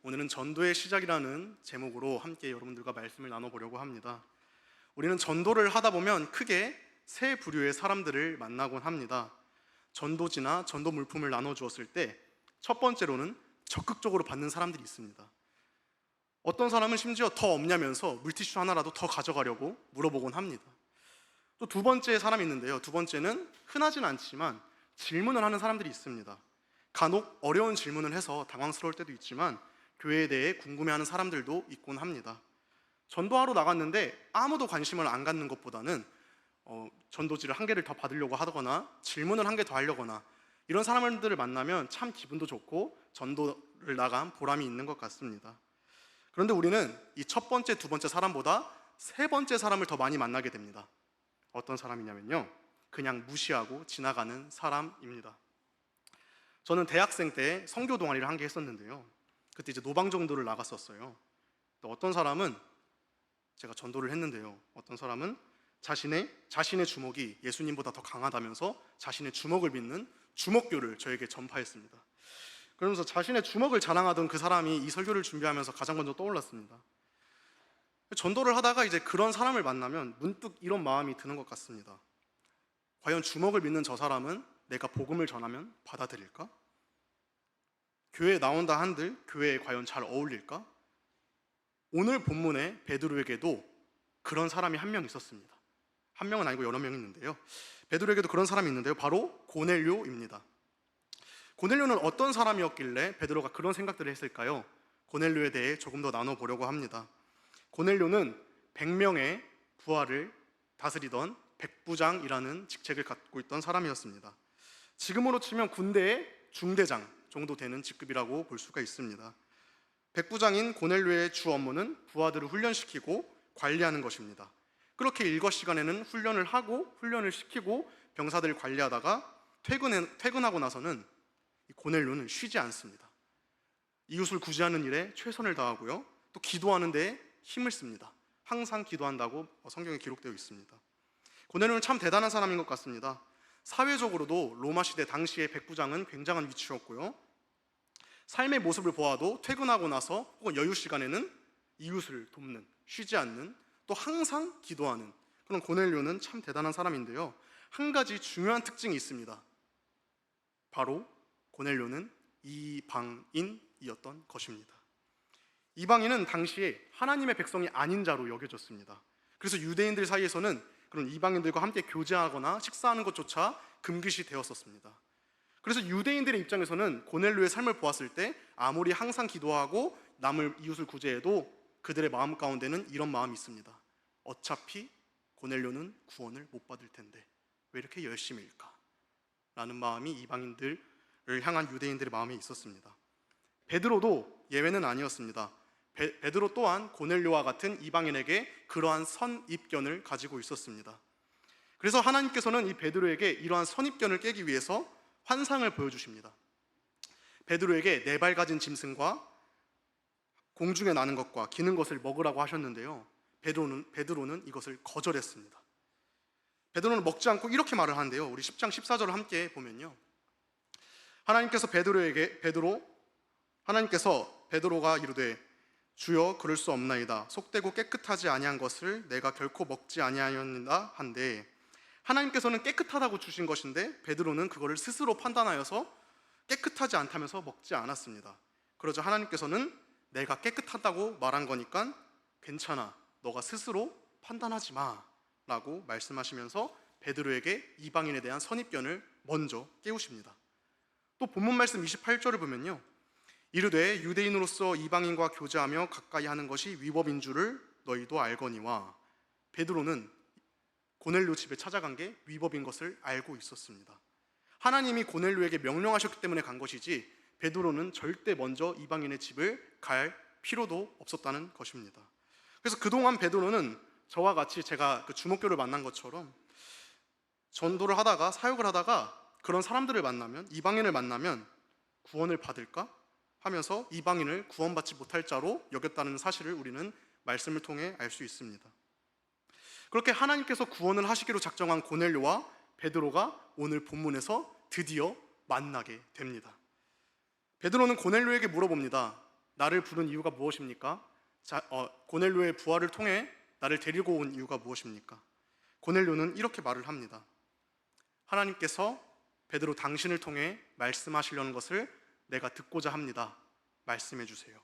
오늘은 전도의 시작이라는 제목으로 함께 여러분들과 말씀을 나눠보려고 합니다. 우리는 전도를 하다 보면 크게 세 부류의 사람들을 만나곤 합니다. 전도지나 전도 물품을 나눠주었을 때 첫 번째로는 적극적으로 받는 사람들이 있습니다. 어떤 사람은 심지어 더 없냐면서 물티슈 하나라도 더 가져가려고 물어보곤 합니다. 또 두 번째 사람이 있는데요, 두 번째는 흔하진 않지만 질문을 하는 사람들이 있습니다. 간혹 어려운 질문을 해서 당황스러울 때도 있지만 교회에 대해 궁금해하는 사람들도 있곤 합니다. 전도하러 나갔는데 아무도 관심을 안 갖는 것보다는 전도지를 한 개를 더 받으려고 하거나 질문을 한 개 더 하려거나 이런 사람들을 만나면 참 기분도 좋고 전도를 나간 보람이 있는 것 같습니다. 그런데 우리는 이 첫 번째, 두 번째 사람보다 세 번째 사람을 더 많이 만나게 됩니다. 어떤 사람이냐면요, 그냥 무시하고 지나가는 사람입니다. 저는 대학생 때 선교 동아리를 한 개 했었는데요, 그때 이제 노방전도를 나갔었어요. 또 어떤 사람은 제가 전도를 했는데요, 어떤 사람은 자신의 주먹이 예수님보다 더 강하다면서 자신의 주먹을 믿는 주먹교를 저에게 전파했습니다. 그러면서 자신의 주먹을 자랑하던 그 사람이 이 설교를 준비하면서 가장 먼저 떠올랐습니다. 전도를 하다가 이제 그런 사람을 만나면 문득 이런 마음이 드는 것 같습니다. 과연 주먹을 믿는 저 사람은 내가 복음을 전하면 받아들일까? 교회에 나온다 한들 교회에 과연 잘 어울릴까? 오늘 본문에 베드로에게도 그런 사람이 한 명 있었습니다. 한 명은 아니고 여러 명 있는데요, 베드로에게도 그런 사람이 있는데요, 바로 고넬료입니다. 고넬료는 어떤 사람이었길래 베드로가 그런 생각들을 했을까요? 고넬료에 대해 조금 더 나눠보려고 합니다. 고넬료는 100명의 부하를 다스리던 백부장이라는 직책을 갖고 있던 사람이었습니다. 지금으로 치면 군대의 중대장 정도 되는 직급이라고 볼 수가 있습니다. 백부장인 고넬료의 주 업무는 부하들을 훈련시키고 관리하는 것입니다. 그렇게 일거 시간에는 훈련을 하고 훈련을 시키고 병사들을 관리하다가 퇴근하고 나서는 고넬료는 쉬지 않습니다. 이웃을 구제하는 일에 최선을 다하고요, 또 기도하는 데 힘을 씁니다. 항상 기도한다고 성경에 기록되어 있습니다. 고넬료는 참 대단한 사람인 것 같습니다. 사회적으로도 로마 시대 당시의 백부장은 굉장한 위치였고요, 삶의 모습을 보아도 퇴근하고 나서 혹은 여유 시간에는 이웃을 돕는, 쉬지 않는, 또 항상 기도하는 그런 고넬료는 참 대단한 사람인데요, 한 가지 중요한 특징이 있습니다. 바로 고넬료는 이방인이었던 것입니다. 이방인은 당시에 하나님의 백성이 아닌 자로 여겨졌습니다. 그래서 유대인들 사이에서는 그런 이방인들과 함께 교제하거나 식사하는 것조차 금기시 되었었습니다. 그래서 유대인들의 입장에서는 고넬료의 삶을 보았을 때 아무리 항상 기도하고 남을 이웃을 구제해도 그들의 마음 가운데는 이런 마음이 있습니다. 어차피 고넬료는 구원을 못 받을 텐데 왜 이렇게 열심일까? 라는 마음이 이방인들을 향한 유대인들의 마음에 있었습니다. 베드로도 예외는 아니었습니다. 베드로 또한 고넬료와 같은 이방인에게 그러한 선입견을 가지고 있었습니다. 그래서 하나님께서는 이 베드로에게 이러한 선입견을 깨기 위해서 환상을 보여주십니다. 베드로에게 4발 가진 짐승과 공중에 나는 것과 기는 것을 먹으라고 하셨는데요, 베드로는 이것을 거절했습니다. 베드로는 먹지 않고 이렇게 말을 하는데요, 우리 10장 14절을 함께 보면요, 하나님께서 베드로가 이르되 주여 그럴 수 없나이다. 속되고 깨끗하지 아니한 것을 내가 결코 먹지 아니하였느니라 한데, 하나님께서는 깨끗하다고 주신 것인데 베드로는 그거를 스스로 판단하여서 깨끗하지 않다면서 먹지 않았습니다. 그러자 하나님께서는 내가 깨끗하다고 말한 거니까 괜찮아, 너가 스스로 판단하지 마 라고 말씀하시면서 베드로에게 이방인에 대한 선입견을 먼저 깨우십니다. 또 본문 말씀 28절을 보면요, 이르되 유대인으로서 이방인과 교제하며 가까이 하는 것이 위법인 줄을 너희도 알거니와. 베드로는 고넬료 집에 찾아간 게 위법인 것을 알고 있었습니다. 하나님이 고넬료에게 명령하셨기 때문에 간 것이지 베드로는 절대 먼저 이방인의 집을 갈 필요도 없었다는 것입니다. 그래서 그동안 베드로는 저와 같이 제가 그 주목교를 만난 것처럼 전도를 하다가 사역을 하다가 그런 사람들을 만나면, 이방인을 만나면 구원을 받을까 하면서 이방인을 구원받지 못할 자로 여겼다는 사실을 우리는 말씀을 통해 알 수 있습니다. 그렇게 하나님께서 구원을 하시기로 작정한 고넬료와 베드로가 오늘 본문에서 드디어 만나게 됩니다. 베드로는 고넬료에게 물어봅니다. 나를 부른 이유가 무엇입니까? 고넬료의 부활을 통해 나를 데리고 온 이유가 무엇입니까? 고넬료는 이렇게 말을 합니다. 하나님께서 베드로 당신을 통해 말씀하시려는 것을 내가 듣고자 합니다. 말씀해 주세요.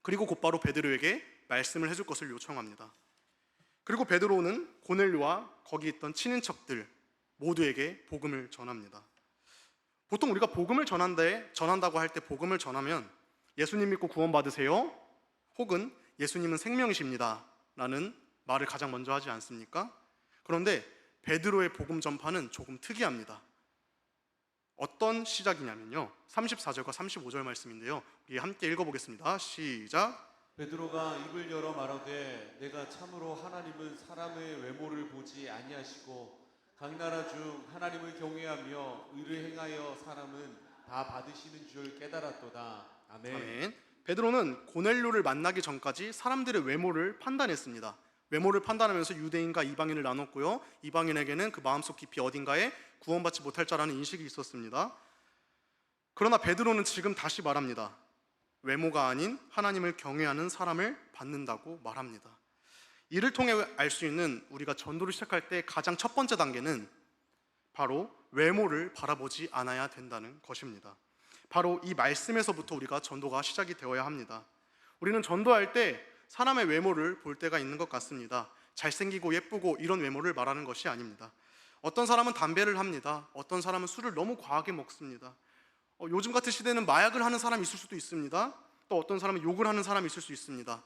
그리고 곧바로 베드로에게 말씀을 해줄 것을 요청합니다. 그리고 베드로는 고넬료와 거기 있던 친인척들 모두에게 복음을 전합니다. 보통 우리가 복음을 전한다고 할 때 복음을 전하면 예수님 믿고 구원받으세요, 혹은 예수님은 생명이십니다 라는 말을 가장 먼저 하지 않습니까? 그런데 베드로의 복음 전파는 조금 특이합니다. 어떤 시작이냐면요, 34절과 35절 말씀인데요, 우리 함께 읽어보겠습니다. 시작. 베드로가 입을 열어 말하되 내가 참으로 하나님은 사람의 외모를 보지 아니하시고 각 나라 중 하나님을 경외하며 의를 행하여 사람은 다 받으시는 줄 깨달았도다. 아멘. 아멘. 베드로는 고넬료를 만나기 전까지 사람들의 외모를 판단했습니다. 외모를 판단하면서 유대인과 이방인을 나눴고요, 이방인에게는 그 마음속 깊이 어딘가에 구원받지 못할 자라는 인식이 있었습니다. 그러나 베드로는 지금 다시 말합니다. 외모가 아닌 하나님을 경외하는 사람을 받는다고 말합니다. 이를 통해 알 수 있는, 우리가 전도를 시작할 때 가장 첫 번째 단계는 바로 외모를 바라보지 않아야 된다는 것입니다. 바로 이 말씀에서부터 우리가 전도가 시작이 되어야 합니다. 우리는 전도할 때 사람의 외모를 볼 때가 있는 것 같습니다. 잘생기고 예쁘고 이런 외모를 말하는 것이 아닙니다. 어떤 사람은 담배를 합니다. 어떤 사람은 술을 너무 과하게 먹습니다. 요즘 같은 시대는 마약을 하는 사람이 있을 수도 있습니다. 또 어떤 사람은 욕을 하는 사람이 있을 수 있습니다.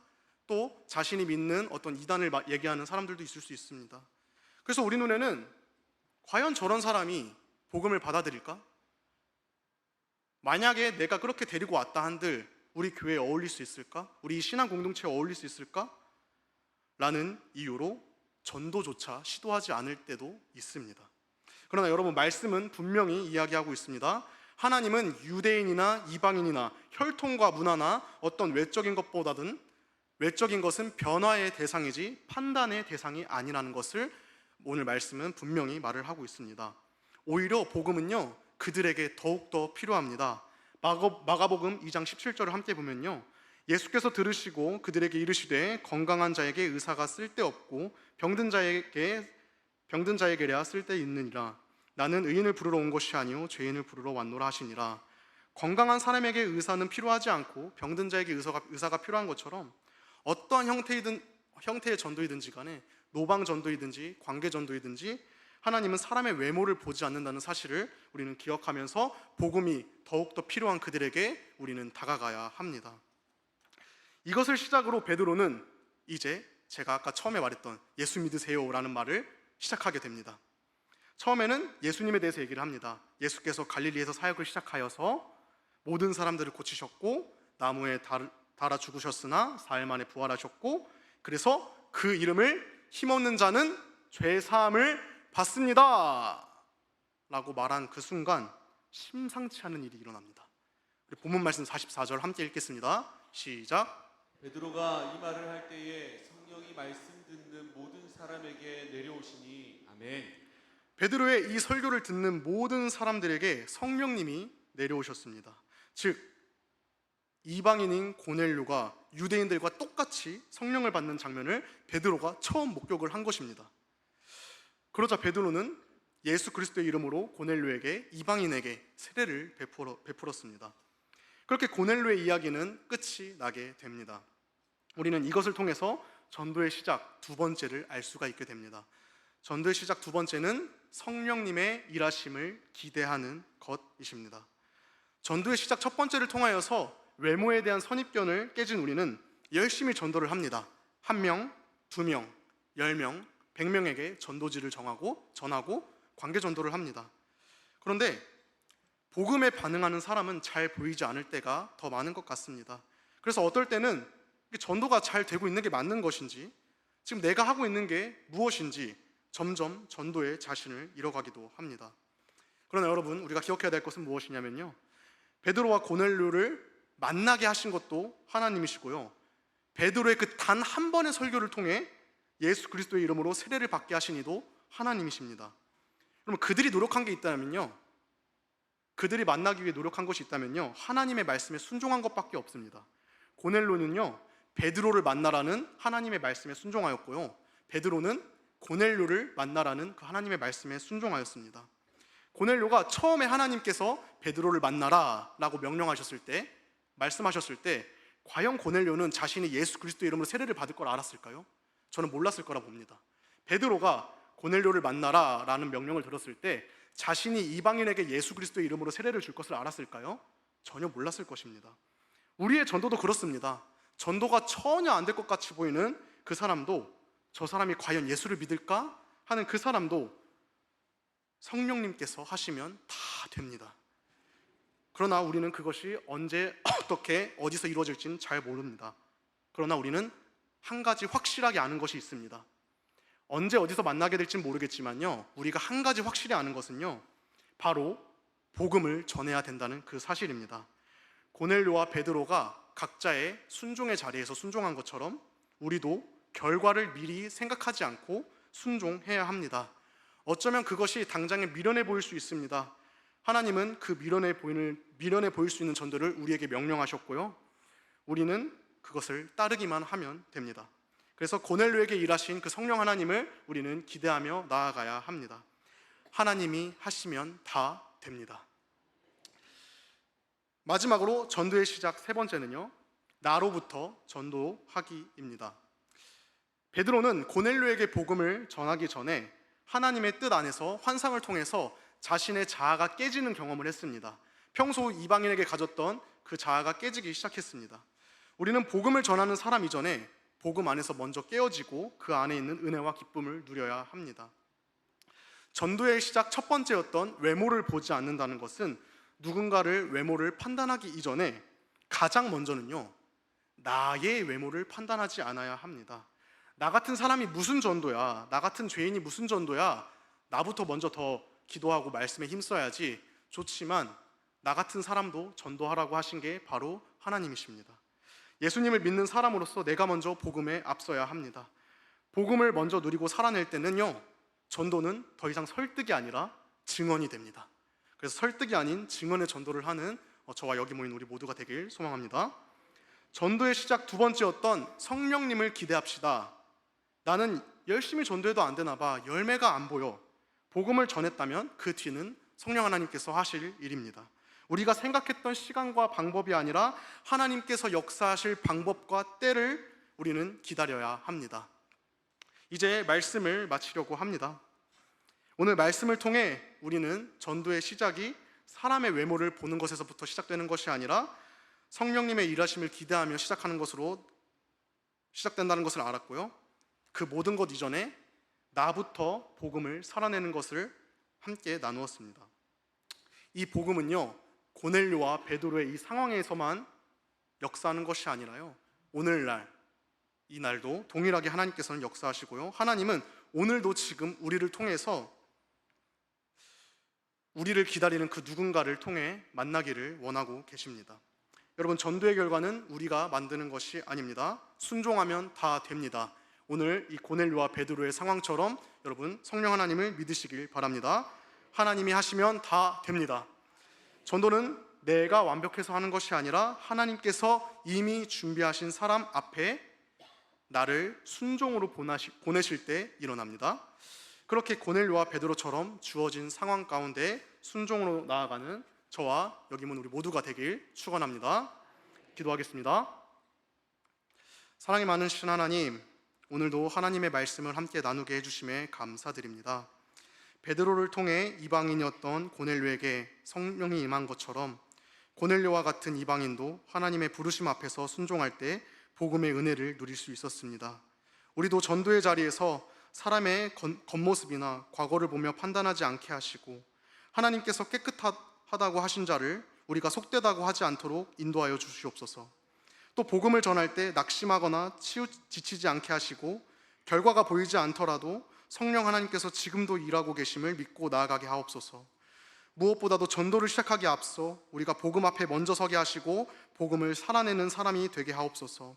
또 자신이 믿는 어떤 이단을 얘기하는 사람들도 있을 수 있습니다. 그래서 우리 눈에는 과연 저런 사람이 복음을 받아들일까? 만약에 내가 그렇게 데리고 왔다 한들 우리 교회에 어울릴 수 있을까? 우리 신앙 공동체에 어울릴 수 있을까? 라는 이유로 전도조차 시도하지 않을 때도 있습니다. 그러나 여러분, 말씀은 분명히 이야기하고 있습니다. 하나님은 유대인이나 이방인이나 혈통과 문화나 어떤 외적인 것보다든 외적인 것은 변화의 대상이지 판단의 대상이 아니라는 것을 오늘 말씀은 분명히 말을 하고 있습니다. 오히려 복음은요, 그들에게 더욱더 필요합니다. 마가복음 2장 17절을 함께 보면요, 예수께서 들으시고 그들에게 이르시되 건강한 자에게 의사가 쓸데없고 병든 자에게랴 쓸데있느니라. 나는 의인을 부르러 온 것이 아니요 죄인을 부르러 왔노라 하시니라. 건강한 사람에게 의사는 필요하지 않고 병든 자에게 의사가 필요한 것처럼 어떠한 형태의 전도이든지 간에 노방 전도이든지 관계 전도이든지 하나님은 사람의 외모를 보지 않는다는 사실을 우리는 기억하면서 복음이 더욱더 필요한 그들에게 우리는 다가가야 합니다. 이것을 시작으로 베드로는 이제 제가 아까 처음에 말했던 예수 믿으세요 라는 말을 시작하게 됩니다. 처음에는 예수님에 대해서 얘기를 합니다. 예수께서 갈릴리에서 사역을 시작하여서 모든 사람들을 고치셨고 나무에 달아 죽으셨으나 사흘 만에 부활하셨고, 그래서 그 이름을 힘없는 자는 죄사함을 받습니다 라고 말한 그 순간 심상치 않은 일이 일어납니다. 우리 본문 말씀 44절 함께 읽겠습니다. 시작. 베드로가 이 말을 할 때에 성령이 말씀 듣는 모든 사람에게 내려오시니. 아멘. 베드로의 이 설교를 듣는 모든 사람들에게 성령님이 내려오셨습니다. 즉 이방인인 고넬료가 유대인들과 똑같이 성령을 받는 장면을 베드로가 처음 목격을 한 것입니다. 그러자 베드로는 예수 그리스도의 이름으로 고넬료에게, 이방인에게 세례를 베풀었습니다. 그렇게 고넬료의 이야기는 끝이 나게 됩니다. 우리는 이것을 통해서 전도의 시작 두 번째를 알 수가 있게 됩니다. 전도의 시작 두 번째는 성령님의 일하심을 기대하는 것이십니다. 전도의 시작 첫 번째를 통하여서 외모에 대한 선입견을 깨진 우리는 열심히 전도를 합니다. 1명, 2명, 10명, 100명에게 전도지를 전하고 관계 전도를 합니다. 그런데 복음에 반응하는 사람은 잘 보이지 않을 때가 더 많은 것 같습니다. 그래서 어떨 때는 전도가 잘 되고 있는 게 맞는 것인지, 지금 내가 하고 있는 게 무엇인지 점점 전도에 자신을 잃어가기도 합니다. 그러나 여러분, 우리가 기억해야 될 것은 무엇이냐면요, 베드로와 고넬료를 만나게 하신 것도 하나님이시고요, 베드로의 그 단 한 번의 설교를 통해 예수 그리스도의 이름으로 세례를 받게 하신 이도 하나님이십니다. 그러면 그들이 노력한 게 있다면요, 그들이 만나기 위해 노력한 것이 있다면요, 하나님의 말씀에 순종한 것밖에 없습니다. 고넬료는요, 베드로를 만나라는 하나님의 말씀에 순종하였고요, 베드로는 고넬료를 만나라는 그 하나님의 말씀에 순종하였습니다. 고넬료가 처음에 하나님께서 베드로를 만나라 라고 명령하셨을 때, 말씀하셨을 때 과연 고넬료는 자신이 예수 그리스도의 이름으로 세례를 받을 걸 알았을까요? 저는 몰랐을 거라 봅니다. 베드로가 고넬료를 만나라 라는 명령을 들었을 때 자신이 이방인에게 예수 그리스도의 이름으로 세례를 줄 것을 알았을까요? 전혀 몰랐을 것입니다. 우리의 전도도 그렇습니다. 전도가 전혀 안 될 것 같이 보이는 그 사람도, 저 사람이 과연 예수를 믿을까 하는 그 사람도 성령님께서 하시면 다 됩니다. 그러나 우리는 그것이 언제, 어떻게, 어디서 이루어질지는 잘 모릅니다. 그러나 우리는 한 가지 확실하게 아는 것이 있습니다. 언제 어디서 만나게 될지는 모르겠지만요, 우리가 한 가지 확실히 아는 것은요, 바로 복음을 전해야 된다는 그 사실입니다. 고넬료와 베드로가 각자의 순종의 자리에서 순종한 것처럼 우리도 결과를 미리 생각하지 않고 순종해야 합니다. 어쩌면 그것이 당장에 미련해 보일 수 있습니다. 하나님은 그 미련해 보일 수 있는 전도를 우리에게 명령하셨고요, 우리는 그것을 따르기만 하면 됩니다. 그래서 고넬료에게 일하신 그 성령 하나님을 우리는 기대하며 나아가야 합니다. 하나님이 하시면 다 됩니다. 마지막으로 전도의 시작 세 번째는요, 나로부터 전도하기입니다. 베드로는 고넬료에게 복음을 전하기 전에 하나님의 뜻 안에서 환상을 통해서 자신의 자아가 깨지는 경험을 했습니다. 평소 이방인에게 가졌던 그 자아가 깨지기 시작했습니다. 우리는 복음을 전하는 사람 이전에 복음 안에서 먼저 깨어지고 그 안에 있는 은혜와 기쁨을 누려야 합니다. 전도의 시작 첫 번째였던 외모를 보지 않는다는 것은 누군가를 외모를 판단하기 이전에 가장 먼저는요, 나의 외모를 판단하지 않아야 합니다. 나 같은 사람이 무슨 전도야, 나 같은 죄인이 무슨 전도야, 나부터 먼저 더 기도하고 말씀에 힘써야지. 좋지만 나 같은 사람도 전도하라고 하신 게 바로 하나님이십니다. 예수님을 믿는 사람으로서 내가 먼저 복음에 앞서야 합니다. 복음을 먼저 누리고 살아낼 때는요, 전도는 더 이상 설득이 아니라 증언이 됩니다. 그래서 설득이 아닌 증언의 전도를 하는 저와 여기 모인 우리 모두가 되길 소망합니다. 전도의 시작 두 번째였던 성령님을 기대합시다. 나는 열심히 전도해도 안 되나 봐, 열매가 안 보여. 복음을 전했다면 그 뒤는 성령 하나님께서 하실 일입니다. 우리가 생각했던 시간과 방법이 아니라 하나님께서 역사하실 방법과 때를 우리는 기다려야 합니다. 이제 말씀을 마치려고 합니다. 오늘 말씀을 통해 우리는 전도의 시작이 사람의 외모를 보는 것에서부터 시작되는 것이 아니라 성령님의 일하심을 기대하며 시작하는 것으로 시작된다는 것을 알았고요, 그 모든 것 이전에 나부터 복음을 살아내는 것을 함께 나누었습니다. 이 복음은요, 고넬료와 베드로의 이 상황에서만 역사하는 것이 아니라요, 오늘날 이 날도 동일하게 하나님께서는 역사하시고요, 하나님은 오늘도 지금 우리를 통해서 우리를 기다리는 그 누군가를 통해 만나기를 원하고 계십니다. 여러분, 전도의 결과는 우리가 만드는 것이 아닙니다. 순종하면 다 됩니다. 오늘 이 고넬료와 베드로의 상황처럼 여러분 성령 하나님을 믿으시길 바랍니다. 하나님이 하시면 다 됩니다. 전도는 내가 완벽해서 하는 것이 아니라 하나님께서 이미 준비하신 사람 앞에 나를 순종으로 보내실 때 일어납니다. 그렇게 고넬료와 베드로처럼 주어진 상황 가운데 순종으로 나아가는 저와 여기 있는 우리 모두가 되길 축원합니다. 기도하겠습니다. 사랑이 많으신 하나님, 오늘도 하나님의 말씀을 함께 나누게 해주심에 감사드립니다. 베드로를 통해 이방인이었던 고넬료에게 성령이 임한 것처럼 고넬료와 같은 이방인도 하나님의 부르심 앞에서 순종할 때 복음의 은혜를 누릴 수 있었습니다. 우리도 전도의 자리에서 사람의 겉모습이나 과거를 보며 판단하지 않게 하시고 하나님께서 깨끗하다고 하신 자를 우리가 속되다고 하지 않도록 인도하여 주시옵소서. 또 복음을 전할 때 낙심하거나 지치지 않게 하시고 결과가 보이지 않더라도 성령 하나님께서 지금도 일하고 계심을 믿고 나아가게 하옵소서. 무엇보다도 전도를 시작하기에 앞서 우리가 복음 앞에 먼저 서게 하시고 복음을 살아내는 사람이 되게 하옵소서.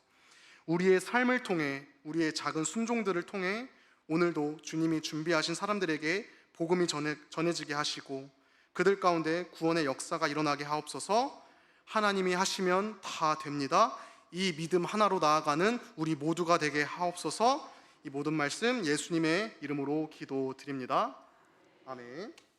우리의 삶을 통해, 우리의 작은 순종들을 통해 오늘도 주님이 준비하신 사람들에게 복음이 전해지게 하시고 그들 가운데 구원의 역사가 일어나게 하옵소서. 하나님이 하시면 다 됩니다. 이 믿음 하나로 나아가는 우리 모두가 되게 하옵소서. 이 모든 말씀 예수님의 이름으로 기도드립니다. 아멘.